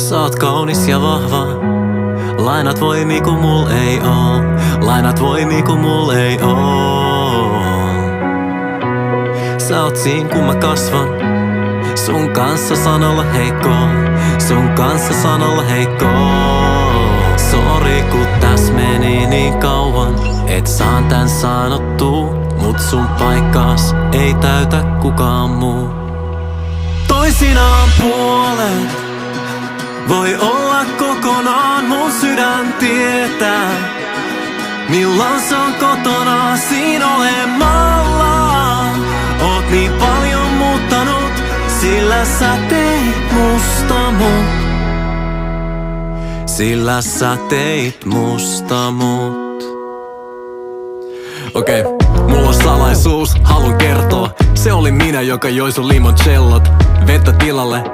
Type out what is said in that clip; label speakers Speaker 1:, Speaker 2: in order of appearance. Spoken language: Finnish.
Speaker 1: Sä oot kaunis ja vahva. Lainat voimi kun mul ei oo. Lainat voimi kun mul ei oo. Sä oot siin kun mä kasvan. Sun kanssa saan olla heikko. Sun kanssa saan olla heikko. Sori kun täs meni niin kauan. Et saan tän sanottuu. Mut sun paikkaas ei täytä kukaan muu. Toisinaan puolet voi olla kokonaan, mun sydän tietää. Milloin se on kotona siinä olemalla. Oot niin paljon muuttanut, sillä sä teit musta mut. Sillä sä teit musta mut. Okei, mulla on salaisuus, haluan kertoa. Se oli minä, joka joi sun limoncellot. Vettä tilalle,